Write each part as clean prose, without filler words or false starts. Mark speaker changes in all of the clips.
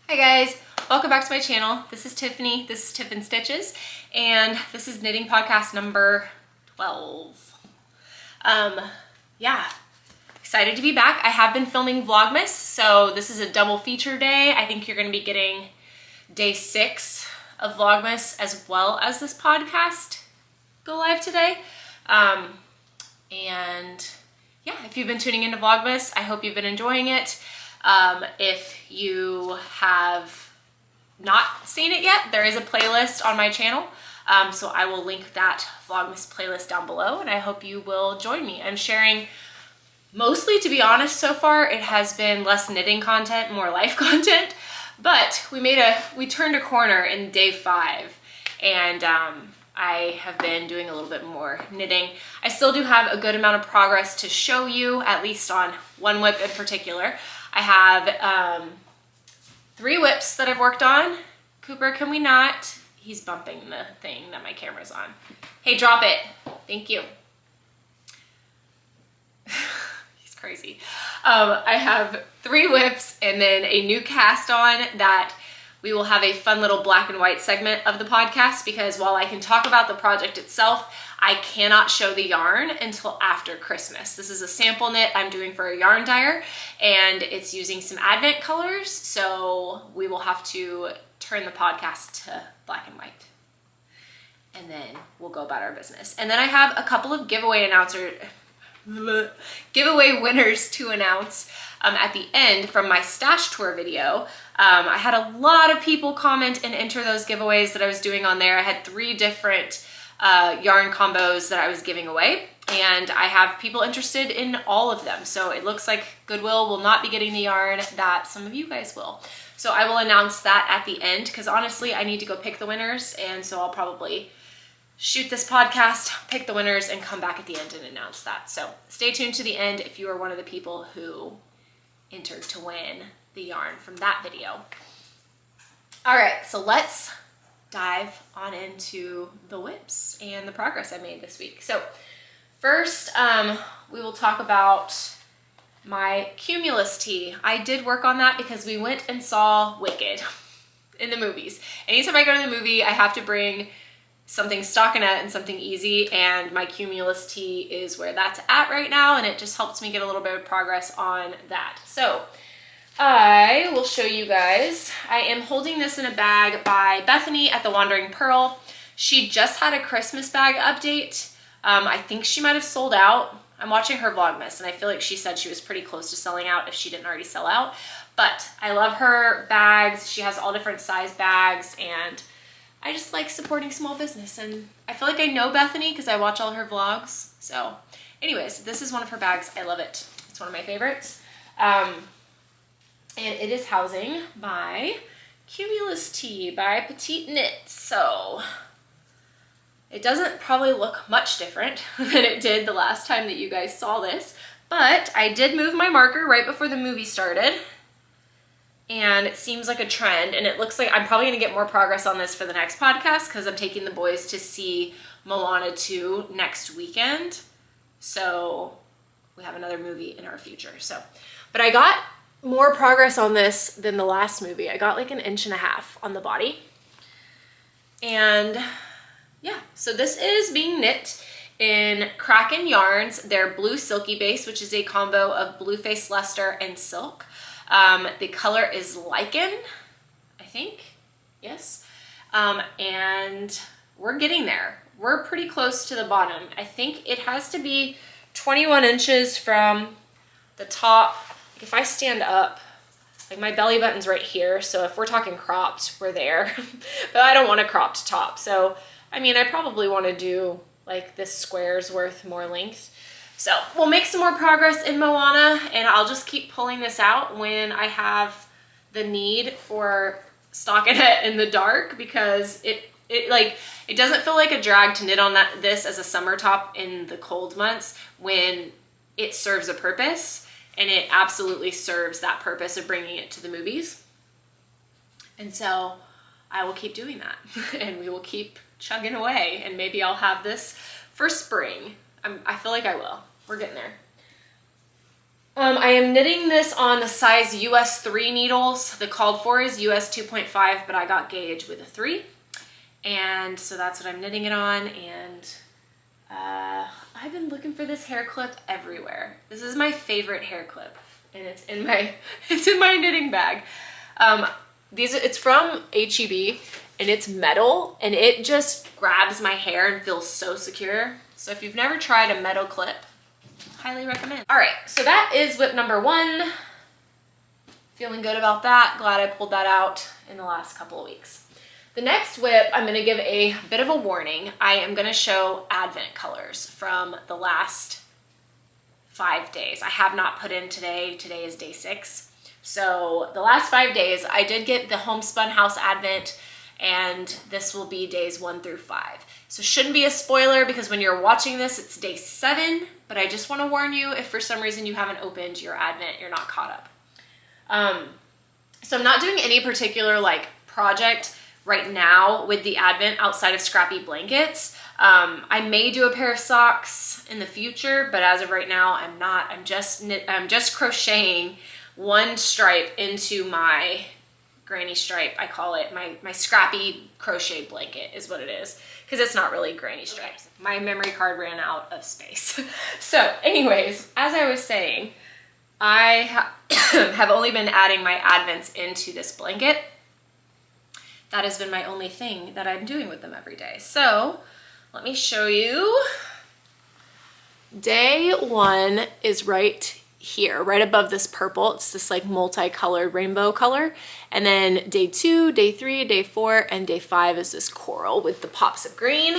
Speaker 1: Hi guys, welcome back to my channel. This is Tiffany, this is Tiffinstitches, and this is knitting podcast number 12. Yeah, excited to be back. I have been filming Vlogmas, so this is a double feature day. I think you're gonna be getting day 6 of Vlogmas as well as this podcast go live today. And yeah, if you've been tuning into Vlogmas, I hope you've been enjoying it. If you have not seen it yet, there is a playlist on my channel. So I will link that Vlogmas playlist down below, and I hope you will join me. I'm sharing mostly, to be honest, so far it has been less knitting content, more life content, but we turned a corner in day 5, and I have been doing a little bit more knitting. I still do have a good amount of progress to show you, at least on one whip in particular. I have 3 whips that I've worked on. Cooper, can we not? He's bumping the thing that my camera's on. Hey, drop it. Thank you. He's crazy. I have 3 whips and then a new cast on that we will have a fun little black and white segment of the podcast, because while I can talk about the project itself, I cannot show the yarn until after Christmas. This is a sample knit I'm doing for a yarn dyer, and it's using some Advent colors, so we will have to turn the podcast to black and white. And then we'll go about our business. And then I have a couple of giveaway winners to announce at the end from my stash tour video. I had a lot of people comment and enter those giveaways that I was doing on there. I had 3 different yarn combos that I was giving away, and I have people interested in all of them. So it looks like Goodwill will not be getting the yarn that some of you guys will. So I will announce that at the end, because honestly, I need to go pick the winners, and so I'll probably shoot this podcast, pick the winners, and come back at the end and announce that. So stay tuned to the end if you are one of the people who entered to win the yarn from that video. All right, so let's dive on into the whips and the progress I made this week. So first, we will talk about my Cumulus tee. I did work on that because we went and saw Wicked in the movies. Anytime I go to the movie, I have to bring something stockinette and something easy, and my Cumulus tee is where that's at right now, and it just helps me get a little bit of progress on that. So I will show you guys. I am holding this in a bag by Bethany at the Wandering Pearl. She just had a Christmas bag update. I think she might have sold out. I'm watching her Vlogmas, and I feel like she said she was pretty close to selling out if she didn't already sell out. But I love her bags. She has all different size bags, and I just like supporting small business. And I feel like I know Bethany because I watch all her vlogs. So anyways, this is one of her bags. I love it. It's one of my favorites. And it is housing my Cumulus tee by Petite Knits. So it doesn't probably look much different than it did the last time that you guys saw this, but I did move my marker right before the movie started, and it seems like a trend, and it looks like I'm probably gonna get more progress on this for the next podcast because I'm taking the boys to see Moana 2 next weekend. So we have another movie in our future. So, but I got more progress on this than the last movie. I got like 1.5 inches on the body. And yeah, so this is being knit in Kraken yarns, their blue Silky base, which is a combo of blue face luster and silk. The color is Lichen, I think, yes. And we're getting there. We're pretty close to the bottom. I think it has to be 21 inches from the top. If I stand up, like my belly button's right here, so if we're talking cropped, we're there. But I don't want a cropped top. So, I mean, I probably want to do like this square's worth more length. So we'll make some more progress in Moana, and I'll just keep pulling this out when I have the need for stockinette in the dark, because it doesn't feel like a drag to knit on this as a summer top in the cold months when it serves a purpose. And it absolutely serves that purpose of bringing it to the movies. And so I will keep doing that and we will keep chugging away, and maybe I'll have this for spring. I feel like I will. We're getting there. I am knitting this on the size US 3 needles. The called for is US 2.5, but I got gauge with a 3. And so that's what I'm knitting it on. And I've been looking for this hair clip everywhere. This is my favorite hair clip, and it's in my knitting bag. It's from HEB, and it's metal, and it just grabs my hair and feels so secure. So if you've never tried a metal clip, highly recommend. All right, so that is whip number 1. Feeling good about that. Glad I pulled that out in the last couple of weeks. The next whip, I'm gonna give a bit of a warning. I am gonna show Advent colors from the last 5 days. I have not put in today. Today is day 6. So the last 5 days, I did get the Homespun House Advent, and this will be days 1 through 5. So shouldn't be a spoiler because when you're watching this, it's day 7, but I just wanna warn you if for some reason you haven't opened your Advent, you're not caught up. So I'm not doing any particular like project right now with the Advent outside of scrappy blankets. I may do a pair of socks in the future, but as of right now, I'm not. I'm just crocheting 1 stripe into my granny stripe. I call it my scrappy crochet blanket is what it is, because it's not really granny stripes. My memory card ran out of space. So anyways, as I was saying, I have only been adding my Advents into this blanket. That has been my only thing that I'm doing with them every day. So let me show you. Day 1 is right here, right above this purple. It's this like multicolored rainbow color. And then day 2, day 3, day 4, and day 5 is this coral with the pops of green.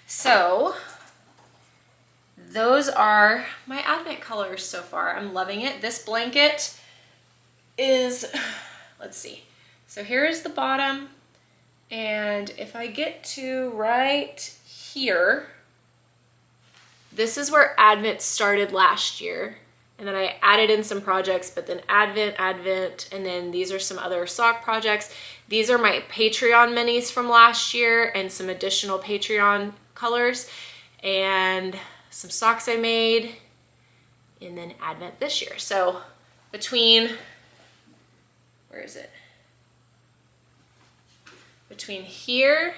Speaker 1: So those are my Advent colors so far. I'm loving it. This blanket is, let's see. So here is the bottom. And if I get to right here, this is where Advent started last year. And then I added in some projects, but then Advent, and then these are some other sock projects. These are my Patreon minis from last year and some additional Patreon colors and some socks I made, and then Advent this year. So between, where is it? Between here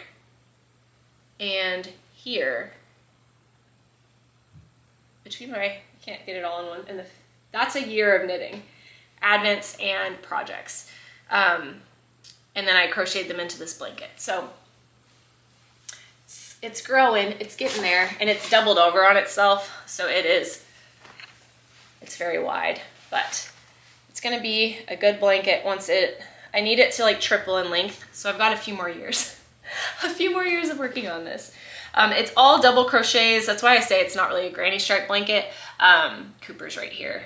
Speaker 1: and here, I can't get it all in one, and that's a year of knitting, Advents and projects. And then I crocheted them into this blanket. So it's growing, it's getting there, and it's doubled over on itself. So it's very wide, but it's gonna be a good blanket once I need it to like triple in length. So I've got a few more years, a few more years of working on this. It's all double crochets. That's why I say it's not really a granny stripe blanket. Cooper's right here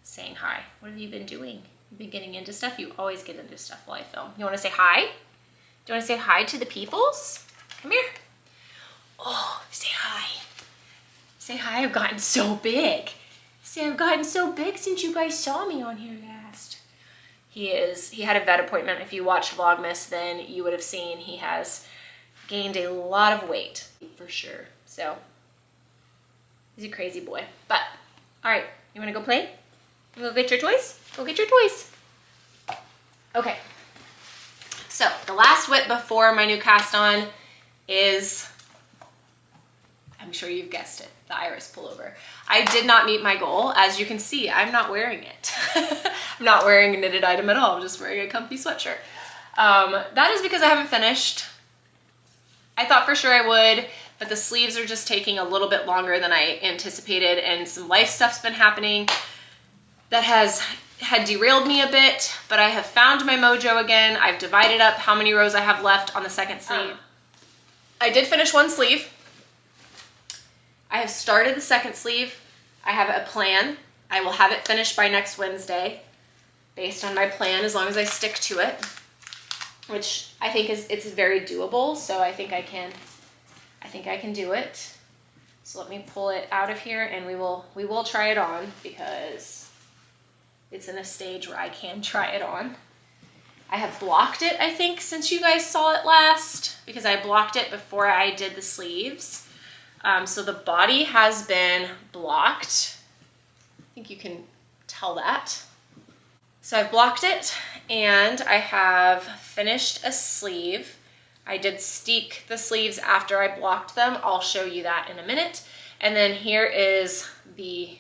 Speaker 1: saying hi. What have you been doing? You've been getting into stuff? You always get into stuff while I film. You wanna say hi? Do you wanna say hi to the peoples? Come here. Oh, say hi. Say hi, I've gotten so big. Say I've gotten so big since you guys saw me on here last. He had a vet appointment. If you watched Vlogmas, then you would have seen he has gained a lot of weight for sure. So he's a crazy boy. But all right, you wanna go play? You wanna go get your toys? Go get your toys. Okay. So the last whip before my new cast on is, I'm sure you've guessed it, the Iris Pullover. I did not meet my goal. As you can see, I'm not wearing it. I'm not wearing a knitted item at all. I'm just wearing a comfy sweatshirt. That is because I haven't finished. I thought for sure I would, but the sleeves are just taking a little bit longer than I anticipated, and some life stuff's been happening that had derailed me a bit, but I have found my mojo again. I've divided up how many rows I have left on the second sleeve. I did finish one sleeve. I have started the second sleeve. I have a plan. I will have it finished by next Wednesday based on my plan, as long as I stick to it, which I think it's very doable. So I think I can do it. So let me pull it out of here, and we will try it on, because it's in a stage where I can try it on. I have blocked it, I think, since you guys saw it last, because I blocked it before I did the sleeves. So the body has been blocked. think you can tell that. So I've blocked it and I have finished a sleeve. I did steek the sleeves after I blocked them. I'll show you that in a minute. And then here is the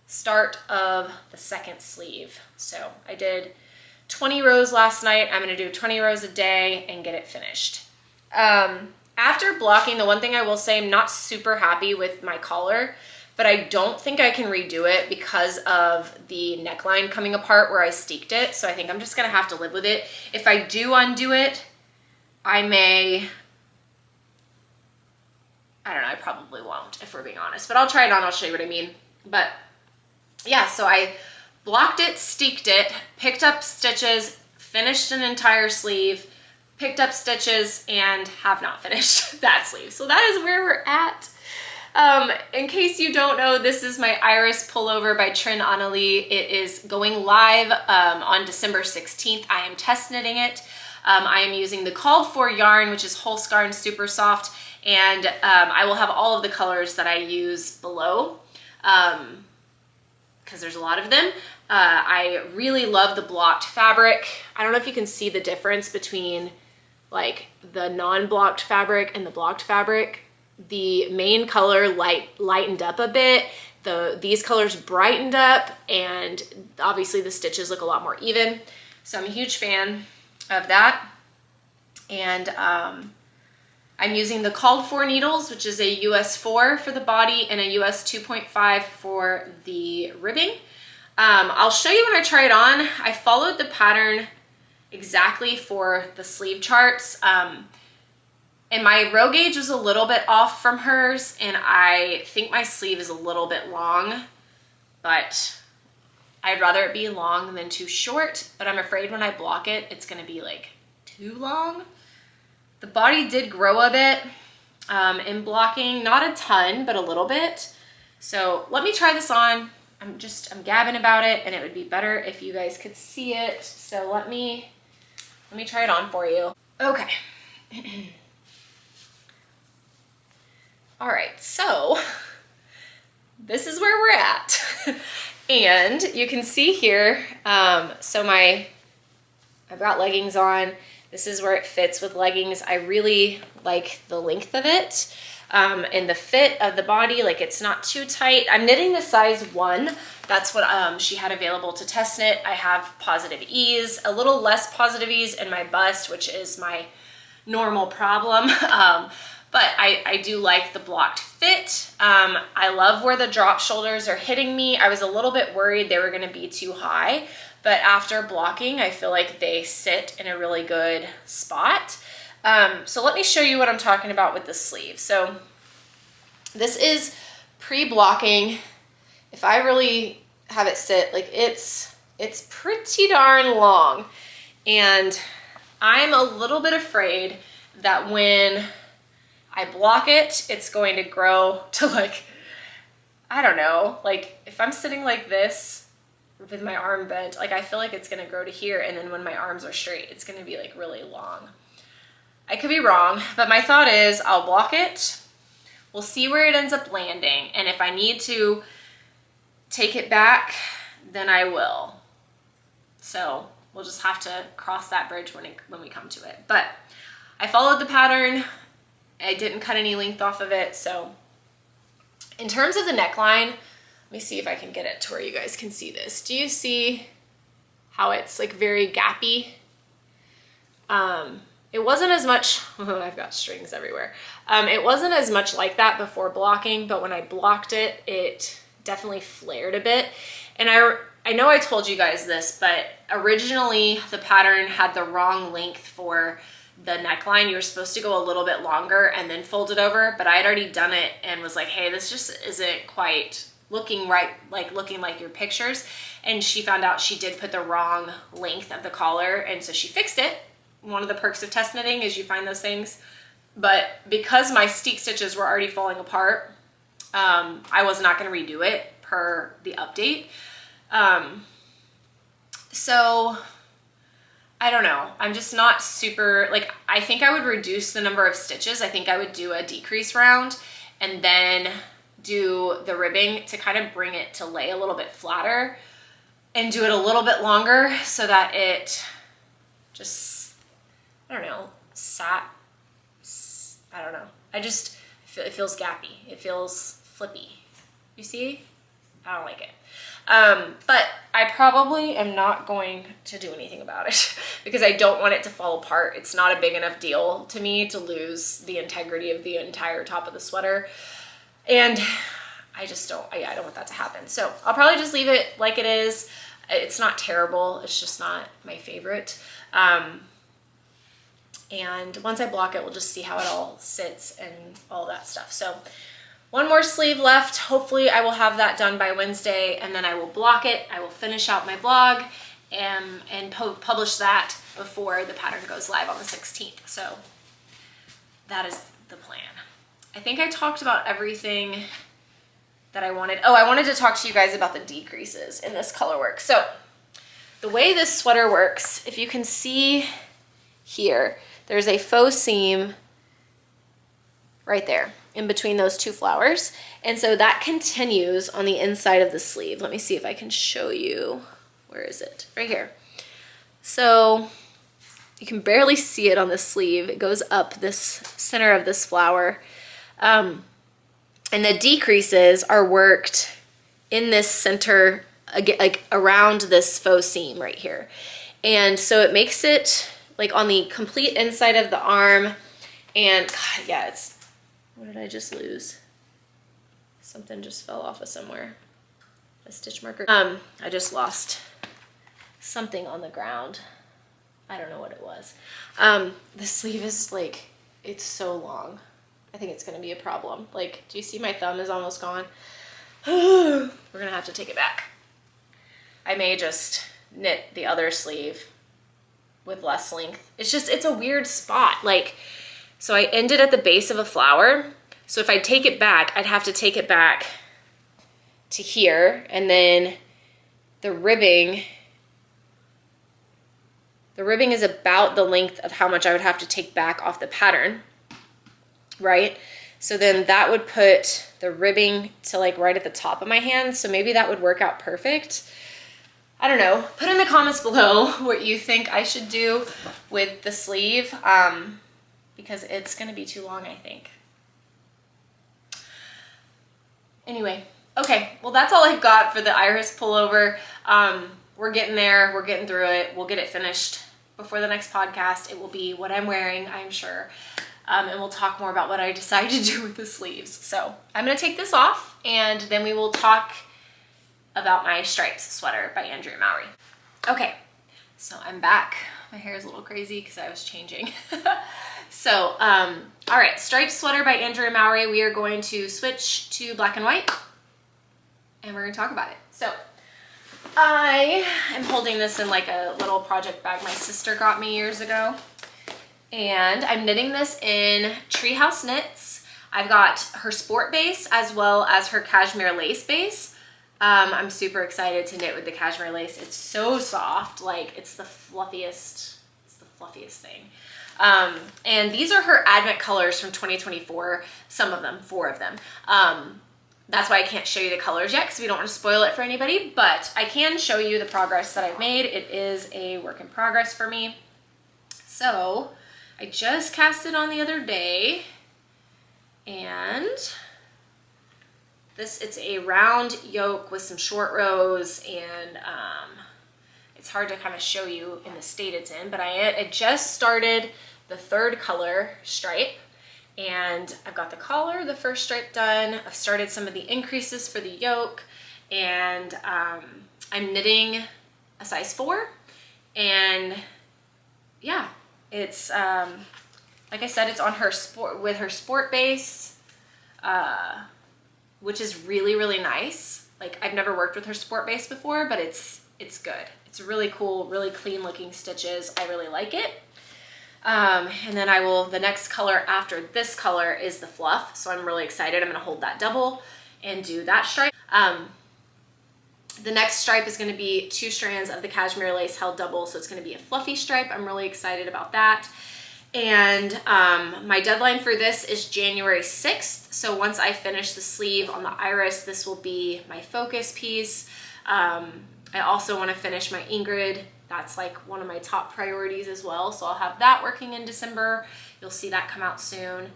Speaker 1: start of the second sleeve. So I did 20 rows last night. I'm gonna do 20 rows a day and get it finished. After blocking, the one thing I will say, I'm not super happy with my collar, but I don't think I can redo it because of the neckline coming apart where I steeked it. So I think I'm just gonna have to live with it. If I do undo it, I don't know, I probably won't if we're being honest, but I'll try it on, I'll show you what I mean. But yeah, so I blocked it, steeked it, picked up stitches, finished an entire sleeve, picked up stitches, and have not finished that sleeve. So that is where we're at. In case you don't know, this is my Iris Pullover by Trin Annalie. It is going live on December 16th. I am test knitting it. I am using the called for yarn, which is Holst Garn Super Soft, and I will have all of the colors that I use below because there's a lot of them. I really love the blocked fabric. I don't know if you can see the difference between like the non-blocked fabric and the blocked fabric. The main color lightened up a bit. These colors brightened up, and obviously the stitches look a lot more even. So I'm a huge fan of that. And I'm using the called for needles, which is a US 4 for the body and a US 2.5 for the ribbing. I'll show you when I try it on. I followed the pattern exactly for the sleeve charts. And my row gauge was a little bit off from hers, and I think my sleeve is a little bit long, but I'd rather it be long than too short, but I'm afraid when I block it, it's gonna be like too long. The body did grow a bit in blocking, not a ton, but a little bit. So let me try this on. I'm gabbing about it, and it would be better if you guys could see it. So let me try it on for you. Okay. All right, so this is where we're at. And you can see here, so I've got leggings on. This is where it fits with leggings. I really like the length of it and the fit of the body. Like, it's not too tight. I'm knitting the size 1. That's what she had available to test knit. I have positive ease, a little less positive ease in my bust, which is my normal problem. But I do like the blocked fit. I love where the drop shoulders are hitting me. I was a little bit worried they were gonna be too high, but after blocking, I feel like they sit in a really good spot. So let me show you what I'm talking about with the sleeve. So this is pre-blocking. If I really have it sit, like it's pretty darn long. And I'm a little bit afraid that when I block it, it's going to grow to like, I don't know, like if I'm sitting like this with my arm bent, like I feel like it's gonna grow to here, and then when my arms are straight, it's gonna be like really long. I could be wrong, but my thought is I'll block it, we'll see where it ends up landing, and if I need to take it back, then I will. So we'll just have to cross that bridge when we come to it. But I followed the pattern. I didn't cut any length off of it. So in terms of the neckline, let me see if I can get it to where you guys can see this. Do you see how it's like very gappy? It wasn't as much, I've got strings everywhere. It wasn't as much like that before blocking, but when I blocked it, it definitely flared a bit. And I know I told you guys this, but originally the pattern had the wrong length for the neckline. You were supposed to go a little bit longer and then fold it over, but I had already done it and was like, hey, this just isn't quite looking right, looking like your pictures. And she found out she did put the wrong length of the collar, and so she fixed it. One of the perks of test knitting is you find those things. But because my steek stitches were already falling apart, I was not going to redo it per the update. So I don't know. I'm just not super, like, I think I would reduce the number of stitches. I think I would do a decrease round and then do the ribbing to kind of bring it to lay a little bit flatter and do it a little bit longer so that it just, I don't know, I don't know. It feels gappy. It feels flippy. You see? I don't like it. But I probably am not going to do anything about it because I don't want it to fall apart. It's not a big enough deal to me to lose the integrity of the entire top of the sweater. And I just don't, I don't want that to happen. So I'll probably just leave it like it is. It's not terrible. It's just not my favorite. And once I block it, we'll just see how it all sits and all that stuff. So one more sleeve left. Hopefully I will have that done by Wednesday, and then I will block it. I will finish out my blog and publish that before the pattern goes live on the 16th. So that is the plan. I think I talked about everything that I wanted. Oh, I wanted to talk to you guys about the decreases in this color work. So the way this sweater works, if you can see here, there's a faux seam right there in between those two flowers. And so that continues on the inside of the sleeve. Let me see if I can show you. Where is it? Right here. So you can barely see it on the sleeve. It goes up this center of this flower. And the decreases are worked in this center, like around this faux seam right here. And so it makes it like on the complete inside of the arm. And God, yeah, it's, what did I just lose? Something just fell off of somewhere. A stitch marker. I just lost something on the ground. I don't know what it was. The sleeve is like, it's so long. I think it's gonna be a problem. Like, do you see my thumb is almost gone? We're gonna have to take it back. I may just knit the other sleeve with less length. It's just, it's a weird spot. Like, so I ended at the base of a flower. So if I take it back, I'd have to take it back to here, and then the ribbing is about the length of how much I would have to take back off the pattern, right? So then that would put the ribbing to like right at the top of my hand. So maybe that would work out perfect. I don't know. Put in the comments below what you think I should do with the sleeve, because it's gonna be too long, I think. Anyway, okay, well that's all I've got for the Iris pullover. We're getting there, we're getting through it. We'll get it finished before the next podcast. It will be what I'm wearing, I'm sure. And we'll talk more about what I decide to do with the sleeves. So I'm gonna take this off, and then we will talk about my stripes sweater by Andrea Mowry. Okay, so I'm back. My hair is a little crazy because I was changing. So, all right, striped sweater by Andrea Mowry. We are going to switch to black and white, and we're gonna talk about it. So I am holding this in like a little project bag my sister got me years ago. And I'm knitting this in Treehouse Knits. I've got her sport base as well as her cashmere lace base. I'm super excited to knit with the cashmere lace. It's so soft, like it's the fluffiest thing. And these are her advent colors from 2024, some of them, 4 of them. That's why I can't show you the colors yet because we don't want to spoil it for anybody, but I can show you the progress that I've made. It is a work in progress for me. So I just cast it on the other day, and it's a round yoke with some short rows, and it's hard to kind of show you in the state it's in, but I just started the 3rd color stripe, and I've got the collar, the first stripe done. I've started some of the increases for the yoke, and I'm knitting a size 4, and yeah, it's like I said, it's on her sport base, which is really, really nice. Like, I've never worked with her sport base before, but it's good. It's really cool, really clean looking stitches. I really like it. And then the next color after this color is the fluff. So I'm really excited. I'm gonna hold that double and do that stripe. The next stripe is gonna be 2 strands of the cashmere lace held double. So it's gonna be a fluffy stripe. I'm really excited about that. And my deadline for this is January 6th. So once I finish the sleeve on the iris, this will be my focus piece. I also want to finish my Ingrid. That's like one of my top priorities as well. So I'll have that working in December. You'll see that come out soon.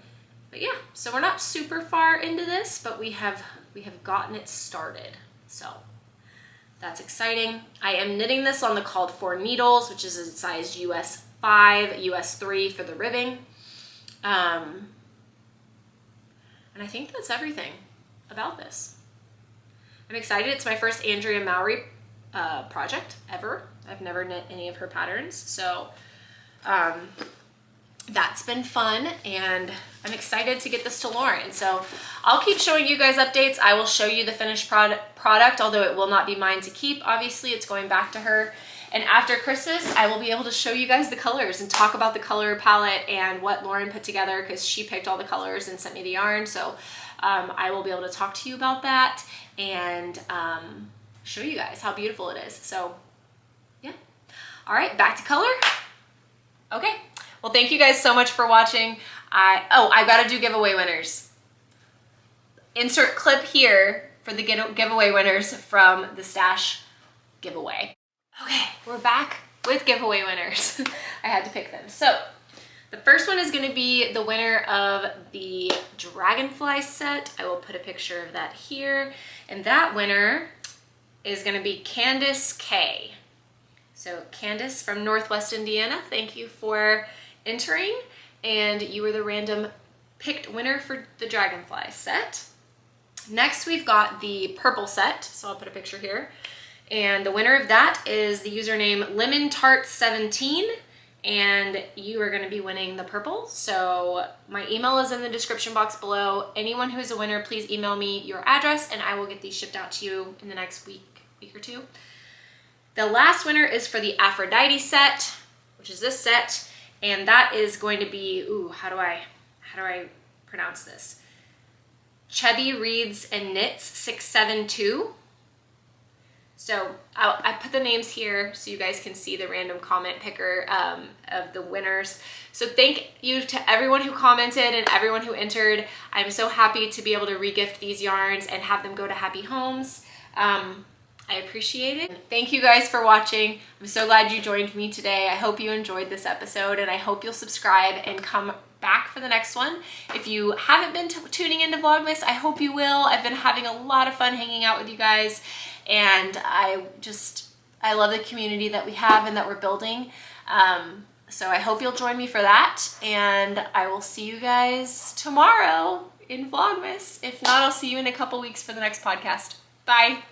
Speaker 1: But yeah, so we're not super far into this, but we have gotten it started. So that's exciting. I am knitting this on the called for needles, which is a size US 5, US 3 for the ribbing. And I think that's everything about this. I'm excited. It's my first Andrea Mowry project ever. I've never knit any of her patterns, so that's been fun, and I'm excited to get this to Lauren. So I'll keep showing you guys updates. I will show you the finished product, although it will not be mine to keep. Obviously, it's going back to her. And after Christmas, I will be able to show you guys the colors and talk about the color palette and what Lauren put together, because she picked all the colors and sent me the yarn. So I will be able to talk to you about that and show you guys how beautiful it is. So yeah. All right, back to color. Okay. Well, thank you guys so much for watching. I've got to do giveaway winners. Insert clip here for the giveaway winners from the stash giveaway. Okay, we're back with giveaway winners. I had to pick them. So the first one is going to be the winner of the Dragonfly set. I will put a picture of that here. And that winner is going to be Candace K. So Candace from Northwest Indiana, thank you for entering. And you were the random picked winner for the Dragonfly set. Next, we've got the purple set. So I'll put a picture here. And the winner of that is the username Lemon Tart 17. And you are going to be winning the purple. So my email is in the description box below. Anyone who is a winner, please email me your address and I will get these shipped out to you in the next week or two. The last winner is for the Aphrodite set, which is this set, and that is going to be, ooh, how do I pronounce this? Chubby Reads and Knits 672. So I put the names here so you guys can see the random comment picker of the winners. So thank you to everyone who commented and everyone who entered. I'm so happy to be able to regift these yarns and have them go to happy homes. I appreciate it. Thank you guys for watching. I'm so glad you joined me today. I hope you enjoyed this episode, and I hope you'll subscribe and come back for the next one. If you haven't been tuning into Vlogmas, I hope you will. I've been having a lot of fun hanging out with you guys, and I love the community that we have and that we're building. So I hope you'll join me for that, and I will see you guys tomorrow in Vlogmas. If not, I'll see you in a couple weeks for the next podcast. Bye.